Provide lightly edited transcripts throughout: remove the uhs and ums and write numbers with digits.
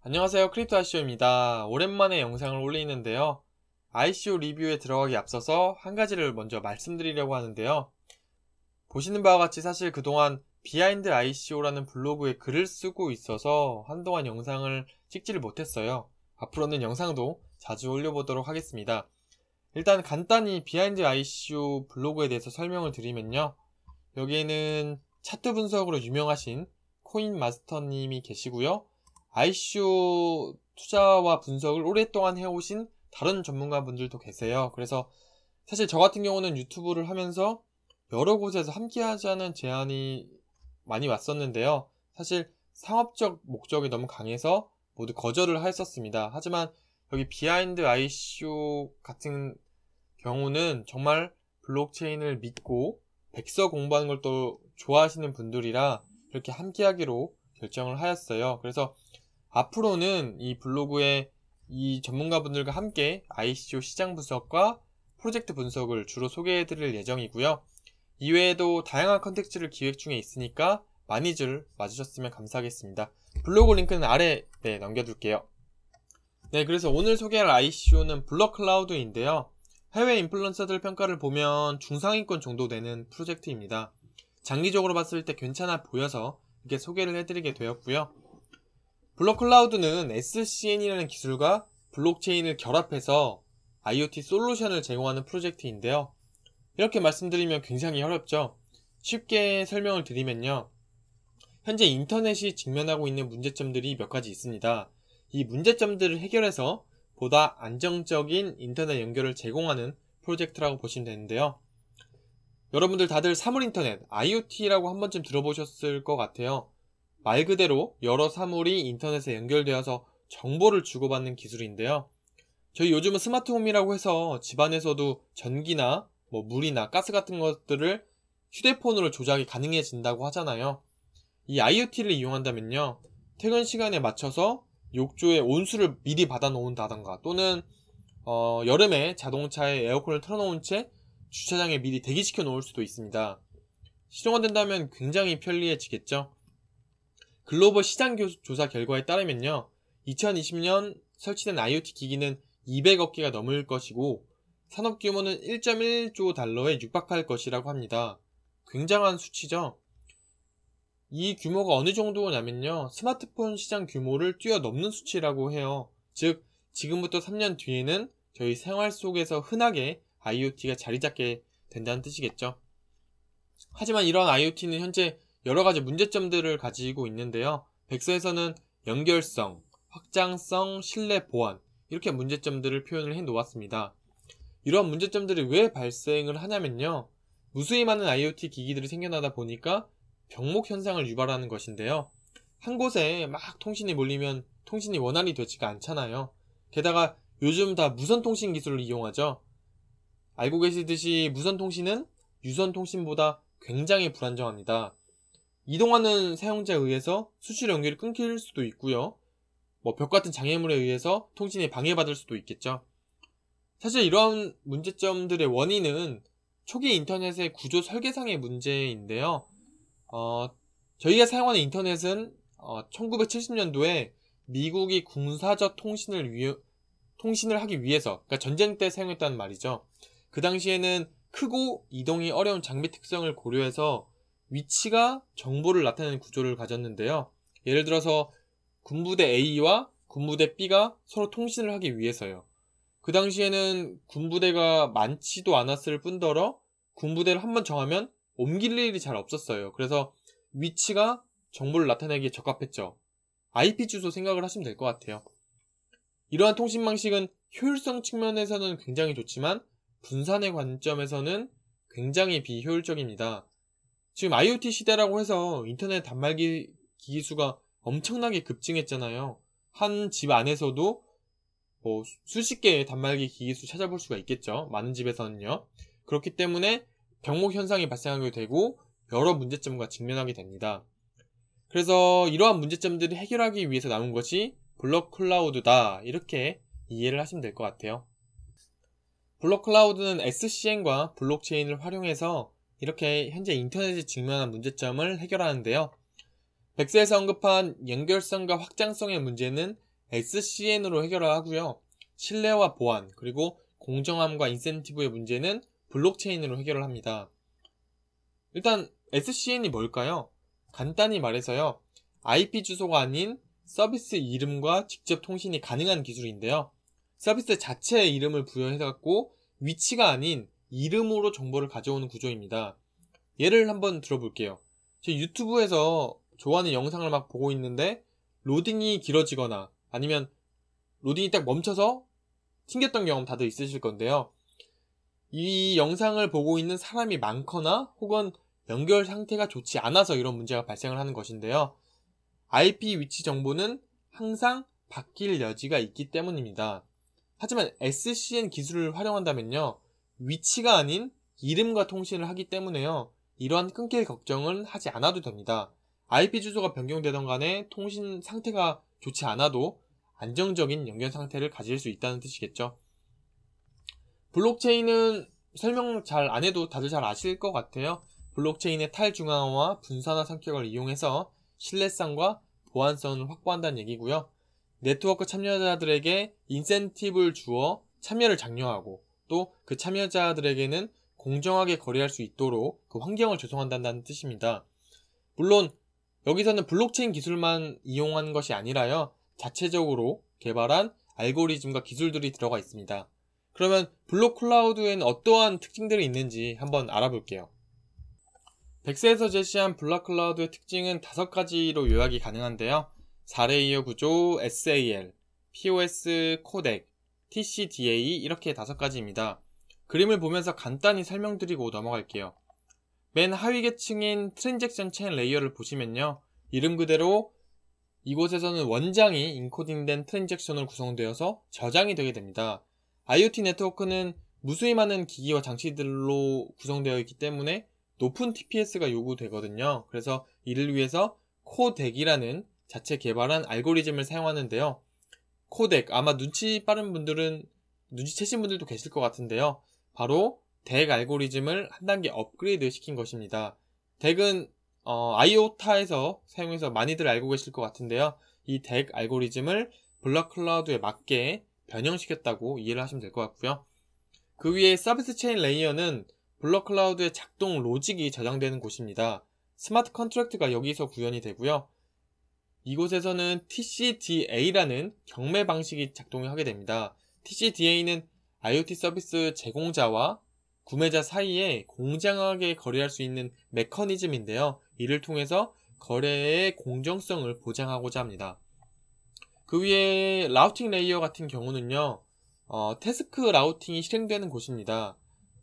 안녕하세요, 크립토 ICO입니다. 오랜만에 영상을 올리는데요. ICO 리뷰에 들어가기 앞서서 한 가지를 먼저 말씀드리려고 하는데요. 보시는 바와 같이 사실 그동안 비하인드 ICO라는 블로그에 글을 쓰고 있어서 한동안 영상을 찍지를 못했어요. 앞으로는 영상도 자주 올려보도록 하겠습니다. 일단 간단히 비하인드 ICO 블로그에 대해서 설명을 드리면요. 여기에는 차트 분석으로 유명하신 코인마스터님이 계시고요. ICO 투자와 분석을 오랫동안 해오신 다른 전문가분들도 계세요. 그래서 사실 저 같은 경우는 유튜브를 하면서 여러 곳에서 함께 하자는 제안이 많이 왔었는데요. 사실 상업적 목적이 너무 강해서 모두 거절을 했었습니다. 하지만 여기 비하인드 ICO 같은 경우는 정말 블록체인을 믿고 백서 공부하는 걸 또 좋아하시는 분들이라 이렇게 함께 하기로 결정을 하였어요. 그래서 앞으로는 이 블로그에 이 전문가분들과 함께 ICO 시장 분석과 프로젝트 분석을 주로 소개해 드릴 예정이고요. 이외에도 다양한 컨텐츠를 기획 중에 있으니까 많이들 와주셨으면 감사하겠습니다. 블로그 링크는 아래에 남겨둘게요. 네, 그래서 오늘 소개할 ICO는 블럭클라우드인데요. 해외 인플루언서들 평가를 보면 중상위권 정도 되는 프로젝트입니다. 장기적으로 봤을 때 괜찮아 보여서 이렇게 소개를 해드리게 되었고요. 블럭클라우드는 SCN이라는 기술과 블록체인을 결합해서 IoT 솔루션을 제공하는 프로젝트인데요. 이렇게 말씀드리면 굉장히 어렵죠. 쉽게 설명을 드리면요. 현재 인터넷이 직면하고 있는 문제점들이 몇 가지 있습니다. 이 문제점들을 해결해서 보다 안정적인 인터넷 연결을 제공하는 프로젝트라고 보시면 되는데요. 여러분들 다들 사물인터넷, IoT라고 한 번쯤 들어보셨을 것 같아요. 말 그대로 여러 사물이 인터넷에 연결되어서 정보를 주고받는 기술인데요. 저희 요즘은 스마트홈이라고 해서 집안에서도 전기나 물이나 가스 같은 것들을 휴대폰으로 조작이 가능해진다고 하잖아요. 이 IoT를 이용한다면요. 퇴근 시간에 맞춰서 욕조에 온수를 미리 받아 놓은다던가 또는 여름에 자동차에 에어컨을 틀어놓은 채 주차장에 미리 대기시켜 놓을 수도 있습니다. 실용화된다면 굉장히 편리해지겠죠. 글로벌 시장 조사 결과에 따르면요. 2020년 설치된 IoT 기기는 200억 개가 넘을 것이고 산업 규모는 1.1조 달러에 육박할 것이라고 합니다. 굉장한 수치죠. 이 규모가 어느 정도냐면요. 스마트폰 시장 규모를 뛰어넘는 수치라고 해요. 즉 지금부터 3년 뒤에는 저희 생활 속에서 흔하게 IoT가 자리 잡게 된다는 뜻이겠죠. 하지만 이런 IoT는 현재 여러가지 문제점들을 가지고 있는데요. 백서에서는 연결성, 확장성, 신뢰 보안 이렇게 문제점들을 표현을 해 놓았습니다. 이런 문제점들이 왜 발생을 하냐면요. 무수히 많은 IoT 기기들이 생겨나다 보니까 병목 현상을 유발하는 것인데요. 한 곳에 막 통신이 몰리면 통신이 원활히 되지가 않잖아요. 게다가 요즘 다 무선통신 기술을 이용하죠. 알고 계시듯이 무선통신은 유선통신보다 굉장히 불안정합니다. 이동하는 사용자에 의해서 수출 연결이 끊길 수도 있고요. 벽 같은 장애물에 의해서 통신이 방해받을 수도 있겠죠. 사실 이런 문제점들의 원인은 초기 인터넷의 구조 설계상의 문제인데요. 저희가 사용하는 인터넷은 1970년도에 미국이 군사적 통신을 하기 위해서, 그러니까 전쟁 때 사용했다는 말이죠. 그 당시에는 크고 이동이 어려운 장비 특성을 고려해서 위치가 정보를 나타내는 구조를 가졌는데요. 예를 들어서 군부대 A와 군부대 B가 서로 통신을 하기 위해서요. 그 당시에는 군부대가 많지도 않았을 뿐더러 군부대를 한번 정하면 옮길 일이 잘 없었어요. 그래서 위치가 정보를 나타내기에 적합했죠. IP 주소 생각을 하시면 될 것 같아요. 이러한 통신 방식은 효율성 측면에서는 굉장히 좋지만 분산의 관점에서는 굉장히 비효율적입니다. 지금 IoT 시대라고 해서 인터넷 단말기 기기수가 엄청나게 급증했잖아요. 한 집 안에서도 수십 개의 단말기 기기수 찾아볼 수가 있겠죠. 많은 집에서는요. 그렇기 때문에 병목 현상이 발생하게 되고 여러 문제점과 직면하게 됩니다. 그래서 이러한 문제점들을 해결하기 위해서 나온 것이 블럭클라우드다, 이렇게 이해를 하시면 될 것 같아요. 블럭클라우드는 SCN과 블록체인을 활용해서 이렇게 현재 인터넷이 직면한 문제점을 해결하는데요. 백서에서 언급한 연결성과 확장성의 문제는 SCN으로 해결을 하고요. 신뢰와 보안, 그리고 공정함과 인센티브의 문제는 블록체인으로 해결을 합니다. 일단 SCN이 뭘까요? 간단히 말해서요. IP 주소가 아닌 서비스 이름과 직접 통신이 가능한 기술인데요. 서비스 자체의 이름을 부여해갖고 위치가 아닌 이름으로 정보를 가져오는 구조입니다. 예를 한번 들어볼게요. 제 유튜브에서 좋아하는 영상을 막 보고 있는데 로딩이 길어지거나 아니면 로딩이 딱 멈춰서 튕겼던 경험 다들 있으실 건데요. 이 영상을 보고 있는 사람이 많거나 혹은 연결 상태가 좋지 않아서 이런 문제가 발생을 하는 것인데요. IP 위치 정보는 항상 바뀔 여지가 있기 때문입니다. 하지만 SCN 기술을 활용한다면요. 위치가 아닌 이름과 통신을 하기 때문에요. 이러한 끊길 걱정은 하지 않아도 됩니다. IP 주소가 변경되던 간에 통신 상태가 좋지 않아도 안정적인 연결 상태를 가질 수 있다는 뜻이겠죠. 블록체인은 설명 잘 안 해도 다들 잘 아실 것 같아요. 블록체인의 탈중앙화와 분산화 성격을 이용해서 신뢰성과 보안성을 확보한다는 얘기고요. 네트워크 참여자들에게 인센티브를 주어 참여를 장려하고 또 그 참여자들에게는 공정하게 거래할 수 있도록 그 환경을 조성한다는 뜻입니다. 물론 여기서는 블록체인 기술만 이용한 것이 아니라요. 자체적으로 개발한 알고리즘과 기술들이 들어가 있습니다. 그러면 블록 클라우드에는 어떠한 특징들이 있는지 한번 알아볼게요. 백스에서 제시한 블록 클라우드의 특징은 5가지로 요약이 가능한데요. 4레이어 구조, SAL, POS 코덱, TCDA 이렇게 5가지입니다. 그림을 보면서 간단히 설명드리고 넘어갈게요. 맨 하위 계층인 트랜잭션 체인 레이어를 보시면요. 이름 그대로 이곳에서는 원장이 인코딩된 트랜잭션으로 구성되어서 저장이 되게 됩니다. IoT 네트워크는 무수히 많은 기기와 장치들로 구성되어 있기 때문에 높은 TPS가 요구되거든요. 그래서 이를 위해서 코덱이라는 자체 개발한 알고리즘을 사용하는데요. 코덱, 아마 눈치채신 분들도 계실 것 같은데요. 바로 덱 알고리즘을 한 단계 업그레이드 시킨 것입니다. 덱은 아이오타에서 사용해서 많이들 알고 계실 것 같은데요. 이 덱 알고리즘을 블록 클라우드에 맞게 변형시켰다고 이해를 하시면 될 것 같고요. 그 위에 서비스 체인 레이어는 블록 클라우드의 작동 로직이 저장되는 곳입니다. 스마트 컨트랙트가 여기서 구현이 되고요. 이곳에서는 TCDA라는 경매 방식이 작동을 하게 됩니다. TCDA는 IoT 서비스 제공자와 구매자 사이에 공정하게 거래할 수 있는 메커니즘인데요. 이를 통해서 거래의 공정성을 보장하고자 합니다. 그 위에 라우팅 레이어 같은 경우는요. 태스크 라우팅이 실행되는 곳입니다.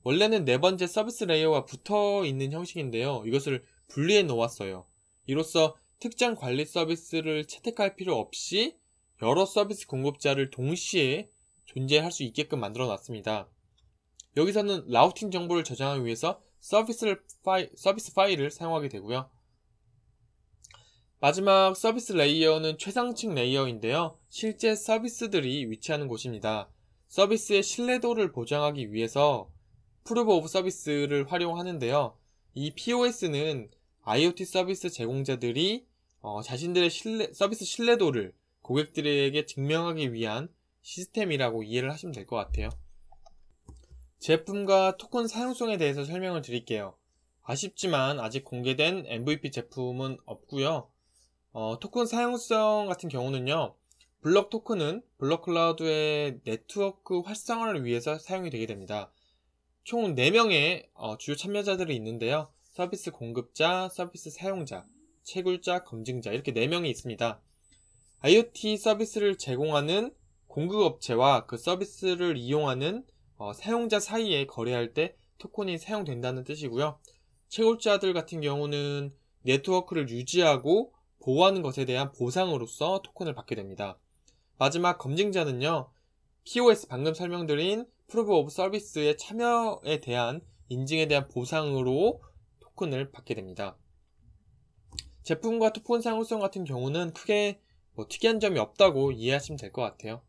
원래는 4번째 서비스 레이어가 붙어 있는 형식인데요. 이것을 분리해 놓았어요. 이로써 특정 관리 서비스를 채택할 필요 없이 여러 서비스 공급자를 동시에 존재할 수 있게끔 만들어 놨습니다. 여기서는 라우팅 정보를 저장하기 위해서 서비스 파일을 사용하게 되고요. 마지막 서비스 레이어는 최상층 레이어인데요. 실제 서비스들이 위치하는 곳입니다. 서비스의 신뢰도를 보장하기 위해서 프루브 오브 서비스를 활용하는데요. 이 POS는 IoT 서비스 제공자들이 자신들의 서비스 신뢰도를 고객들에게 증명하기 위한 시스템이라고 이해를 하시면 될 것 같아요. 제품과 토큰 사용성에 대해서 설명을 드릴게요. 아쉽지만 아직 공개된 MVP 제품은 없고요. 토큰 사용성 같은 경우는요. 블록 토큰은 블록 클라우드의 네트워크 활성화를 위해서 사용이 되게 됩니다. 총 4명의 주요 참여자들이 있는데요. 서비스 공급자, 서비스 사용자, 채굴자, 검증자 이렇게 4명이 있습니다. IoT 서비스를 제공하는 공급업체와 그 서비스를 이용하는 사용자 사이에 거래할 때 토큰이 사용된다는 뜻이고요. 채굴자들 같은 경우는 네트워크를 유지하고 보호하는 것에 대한 보상으로서 토큰을 받게 됩니다. 마지막 검증자는요. POS 방금 설명드린 Proof of Service의 참여에 대한 인증에 대한 보상으로 토큰을 받게 됩니다. 제품과 토큰 사용성 같은 경우는 크게 특이한 점이 없다고 이해하시면 될 것 같아요.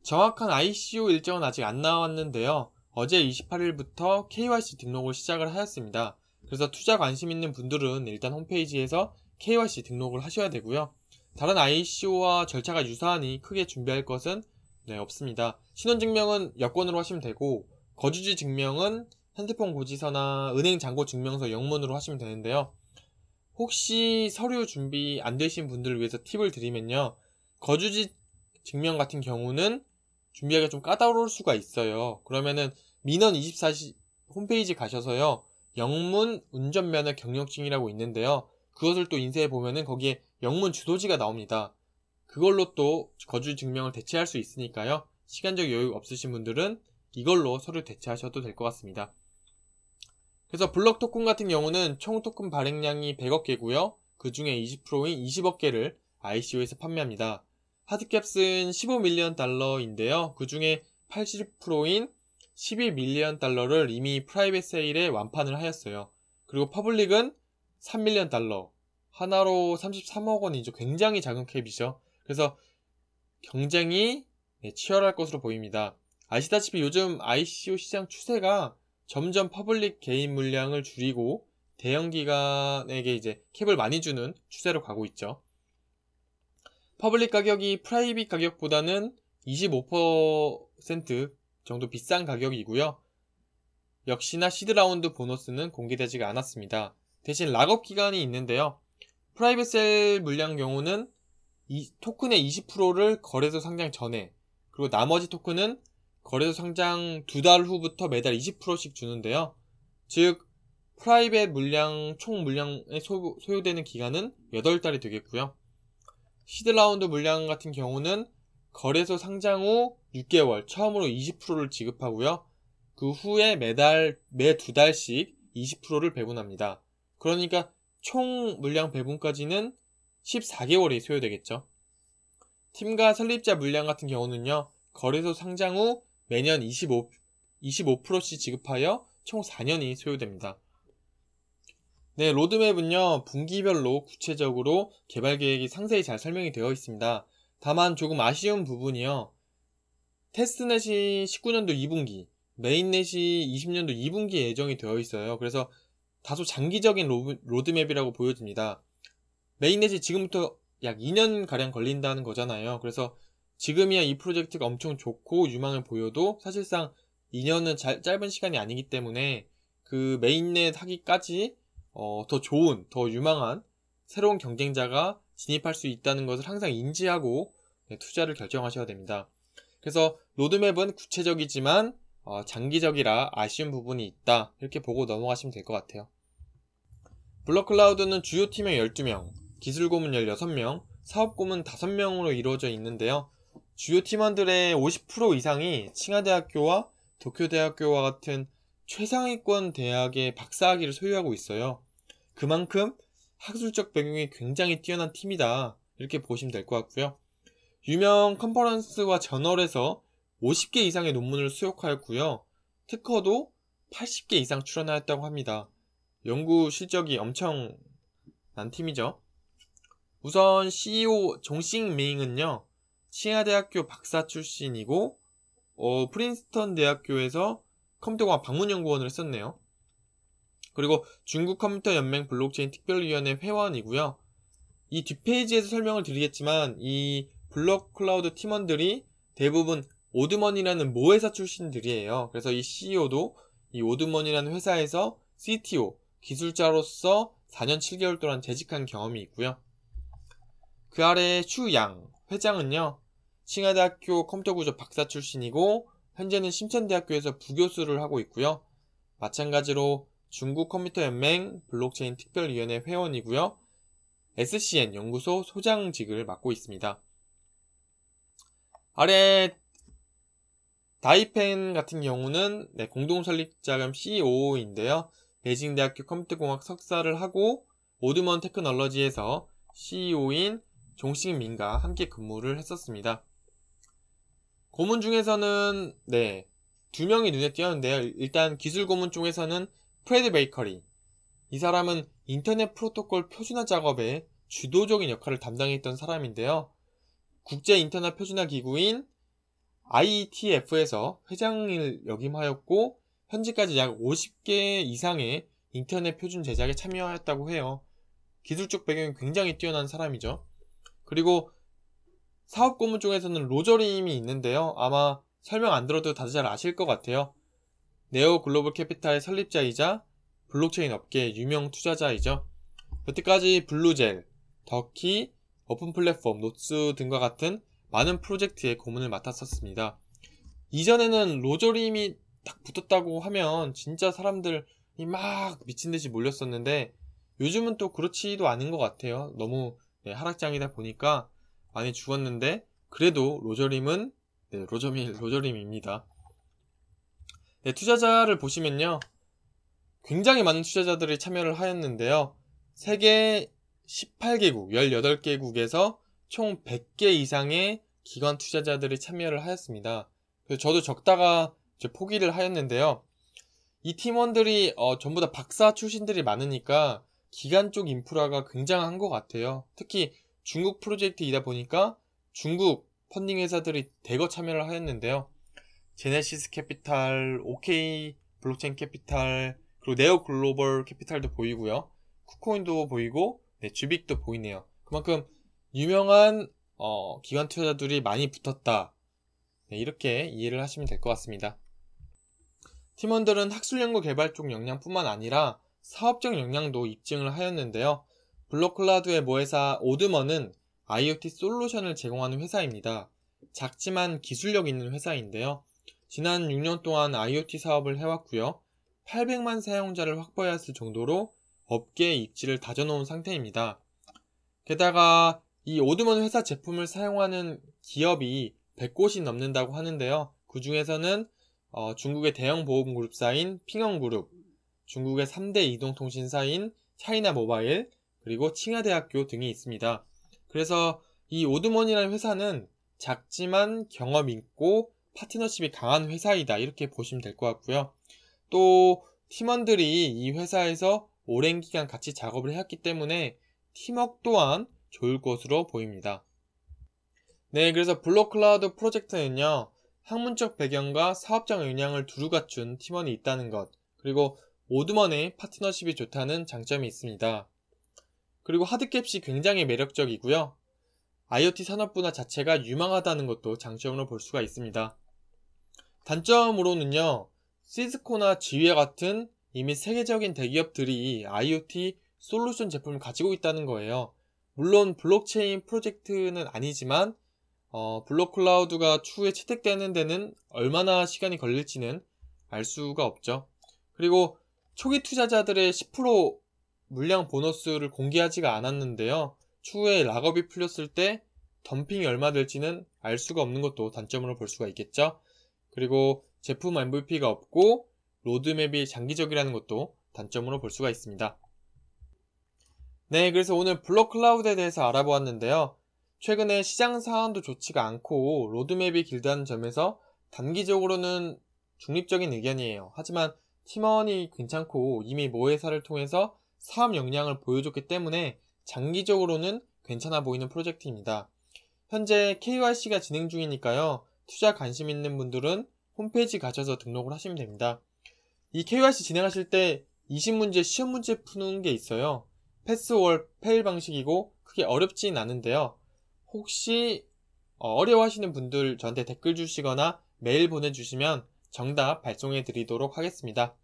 정확한 ICO 일정은 아직 안 나왔는데요. 어제 28일부터 KYC 등록을 시작을 하였습니다. 그래서 투자 관심 있는 분들은 일단 홈페이지에서 KYC 등록을 하셔야 되고요. 다른 ICO와 절차가 유사하니 크게 준비할 것은 없습니다. 신원증명은 여권으로 하시면 되고, 거주지 증명은 핸드폰 고지서나 은행 잔고 증명서 영문으로 하시면 되는데요. 혹시 서류 준비 안 되신 분들을 위해서 팁을 드리면요, 거주지 증명 같은 경우는 준비하기가 좀 까다로울 수가 있어요. 그러면은 민원24시 홈페이지 가셔서요, 영문 운전면허 경력증이라고 있는데요, 그것을 또 인쇄해 보면은 거기에 영문 주소지가 나옵니다. 그걸로 또 거주지 증명을 대체할 수 있으니까요, 시간적 여유 없으신 분들은 이걸로 서류 대체하셔도 될 것 같습니다. 그래서 블록 토큰 같은 경우는 총 토큰 발행량이 100억 개고요. 그 중에 20%인 20억 개를 ICO에서 판매합니다. 하드캡스는 15밀리언 달러인데요. 그 중에 80%인 12밀리언 달러를 이미 프라이빗 세일에 완판을 하였어요. 그리고 퍼블릭은 3밀리언 달러, 하나로 33억 원이죠. 굉장히 작은 캡이죠. 그래서 경쟁이 치열할 것으로 보입니다. 아시다시피 요즘 ICO 시장 추세가 점점 퍼블릭 개인 물량을 줄이고 대형 기관에게 이제 캡을 많이 주는 추세로 가고 있죠. 퍼블릭 가격이 프라이빗 가격보다는 25% 정도 비싼 가격이고요. 역시나 시드라운드 보너스는 공개되지가 않았습니다. 대신 락업 기간이 있는데요. 프라이빗 셀 물량 경우는 이 토큰의 20%를 거래소 상장 전에, 그리고 나머지 토큰은 거래소 상장 2달 후부터 매달 20%씩 주는데요. 즉 프라이빗 물량 총 물량에 소요되는 기간은 8달이 되겠고요. 시드라운드 물량 같은 경우는 거래소 상장 후 6개월 처음으로 20%를 지급하고요. 그 후에 매 2달씩 20%를 배분합니다. 그러니까 총 물량 배분까지는 14개월이 소요되겠죠. 팀과 설립자 물량 같은 경우는요, 거래소 상장 후 매년 25%씩 지급하여 총 4년이 소요됩니다. 네, 로드맵은요, 분기별로 구체적으로 개발 계획이 상세히 잘 설명이 되어 있습니다. 다만 조금 아쉬운 부분이요, 테스트넷이 19년도 2분기, 메인넷이 20년도 2분기 예정이 되어 있어요. 그래서 다소 장기적인 로드맵이라고 보여집니다. 메인넷이 지금부터 약 2년가량 걸린다는 거잖아요. 그래서 지금이야 이 프로젝트가 엄청 좋고 유망해 보여도 사실상 2년은 짧은 시간이 아니기 때문에 그 메인넷 하기까지 더 좋은, 더 유망한 새로운 경쟁자가 진입할 수 있다는 것을 항상 인지하고 투자를 결정하셔야 됩니다. 그래서 로드맵은 구체적이지만 장기적이라 아쉬운 부분이 있다, 이렇게 보고 넘어가시면 될 것 같아요. 블록클라우드는 주요 팀명 12명, 기술고문 16명, 사업고문 5명으로 이루어져 있는데요. 주요 팀원들의 50% 이상이 칭화대학교와 도쿄대학교와 같은 최상위권 대학의 박사학위를 소유하고 있어요. 그만큼 학술적 배경이 굉장히 뛰어난 팀이다, 이렇게 보시면 될 것 같고요. 유명 컨퍼런스와 저널에서 50개 이상의 논문을 수록하였고요. 특허도 80개 이상 출원하였다고 합니다. 연구 실적이 엄청난 팀이죠. 우선 CEO 종싱밍은요, 칭화대학교 박사 출신이고 프린스턴 대학교에서 컴퓨터공학 방문연구원을 했었네요. 그리고 중국 컴퓨터 연맹 블록체인 특별위원회 회원이고요. 이 뒷페이지에서 설명을 드리겠지만 이 블록클라우드 팀원들이 대부분 오드먼이라는 모회사 출신들이에요. 그래서 이 CEO도 이 오드먼이라는 회사에서 CTO, 기술자로서 4년 7개월 동안 재직한 경험이 있고요. 그 아래 슈양 회장은요, 칭화대학교 컴퓨터구조 박사 출신이고 현재는 심천대학교에서 부교수를 하고 있고요. 마찬가지로 중국 컴퓨터 연맹 블록체인 특별위원회 회원이고요. SCN 연구소 소장직을 맡고 있습니다. 아래 다이펜 같은 경우는 공동 설립자 겸 CEO인데요. 베이징대학교 컴퓨터공학 석사를 하고 오드먼 테크놀로지에서 CEO인 종싱민과 함께 근무를 했었습니다. 고문 중에서는 2명이 눈에 띄었는데요. 일단 기술 고문 쪽에서는 프레드 베이커리, 이 사람은 인터넷 프로토콜 표준화 작업에 주도적인 역할을 담당했던 사람인데요. 국제 인터넷 표준화 기구인 IETF에서 회장을 역임하였고 현재까지 약 50개 이상의 인터넷 표준 제작에 참여하였다고 해요. 기술적 배경이 굉장히 뛰어난 사람이죠. 그리고 사업 고문 중에서는 로저림이 있는데요. 아마 설명 안 들어도 다들 잘 아실 것 같아요. 네오 글로벌 캐피탈의 설립자이자 블록체인 업계의 유명 투자자이죠. 여태까지 블루젤, 더키, 오픈 플랫폼, 노츠 등과 같은 많은 프로젝트의 고문을 맡았었습니다. 이전에는 로저림이 딱 붙었다고 하면 진짜 사람들이 막 미친듯이 몰렸었는데 요즘은 또 그렇지도 않은 것 같아요. 너무 하락장이다 보니까 많이 죽었는데 그래도 로저림은 로저림입니다. 투자자를 보시면요. 굉장히 많은 투자자들이 참여를 하였는데요. 세계 18개국, 18개국에서 총 100개 이상의 기관 투자자들이 참여를 하였습니다. 그래서 저도 적다가 포기를 하였는데요. 이 팀원들이 전부 다 박사 출신들이 많으니까 기관 쪽 인프라가 굉장한 것 같아요. 특히 중국 프로젝트이다 보니까 중국 펀딩 회사들이 대거 참여를 하였는데요. 제네시스 캐피탈, OK 블록체인 캐피탈, 그리고 네오 글로벌 캐피탈도 보이고요. 쿠코인도 보이고, 주빅도 보이네요. 그만큼 유명한 기관 투자자들이 많이 붙었다. 이렇게 이해를 하시면 될 것 같습니다. 팀원들은 학술 연구 개발 쪽 역량뿐만 아니라 사업적 역량도 입증을 하였는데요. 블록클라우드의 모회사 오드먼은 IoT 솔루션을 제공하는 회사입니다. 작지만 기술력 있는 회사인데요. 지난 6년 동안 IoT 사업을 해왔고요. 800만 사용자를 확보하였을 정도로 업계의 입지를 다져놓은 상태입니다. 게다가 이 오드먼 회사 제품을 사용하는 기업이 100곳이 넘는다고 하는데요. 그 중에서는 중국의 대형 보험그룹사인 핑언그룹, 중국의 3대 이동통신사인 차이나 모바일, 그리고 칭화대학교 등이 있습니다. 그래서 이 오드먼이라는 회사는 작지만 경험 있고 파트너십이 강한 회사이다, 이렇게 보시면 될 것 같고요. 또 팀원들이 이 회사에서 오랜 기간 같이 작업을 해왔기 때문에 팀워크 또한 좋을 것으로 보입니다. 그래서 블록클라우드 프로젝트는요, 학문적 배경과 사업적 역량을 두루 갖춘 팀원이 있다는 것, 그리고 오드먼의 파트너십이 좋다는 장점이 있습니다. 그리고 하드캡이 굉장히 매력적이고요. IoT 산업 분야 자체가 유망하다는 것도 장점으로 볼 수가 있습니다. 단점으로는요, 시스코나 지휘와 같은 이미 세계적인 대기업들이 IoT 솔루션 제품을 가지고 있다는 거예요. 물론 블록체인 프로젝트는 아니지만 블록클라우드가 추후에 채택되는 데는 얼마나 시간이 걸릴지는 알 수가 없죠. 그리고 초기 투자자들의 10% 물량 보너스를 공개하지가 않았는데요. 추후에 락업이 풀렸을 때 덤핑이 얼마 될지는 알 수가 없는 것도 단점으로 볼 수가 있겠죠. 그리고 제품 MVP가 없고 로드맵이 장기적이라는 것도 단점으로 볼 수가 있습니다. 그래서 오늘 블록클라우드에 대해서 알아보았는데요. 최근에 시장 상황도 좋지가 않고 로드맵이 길다는 점에서 단기적으로는 중립적인 의견이에요. 하지만 팀원이 괜찮고 이미 모회사를 통해서 사업 역량을 보여줬기 때문에 장기적으로는 괜찮아 보이는 프로젝트입니다. 현재 KYC가 진행 중이니까요. 투자 관심 있는 분들은 홈페이지 가셔서 등록을 하시면 됩니다. 이 KYC 진행하실 때 20문제 시험 문제 푸는 게 있어요. 패스월 페일 방식이고 크게 어렵진 않은데요. 혹시 어려워하시는 분들 저한테 댓글 주시거나 메일 보내주시면 정답 발송해 드리도록 하겠습니다.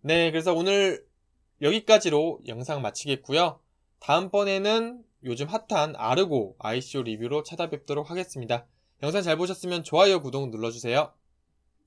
그래서 오늘 여기까지로 영상 마치겠고요. 다음번에는 요즘 핫한 아르고 ICO 리뷰로 찾아뵙도록 하겠습니다. 영상 잘 보셨으면 좋아요, 구독 눌러주세요.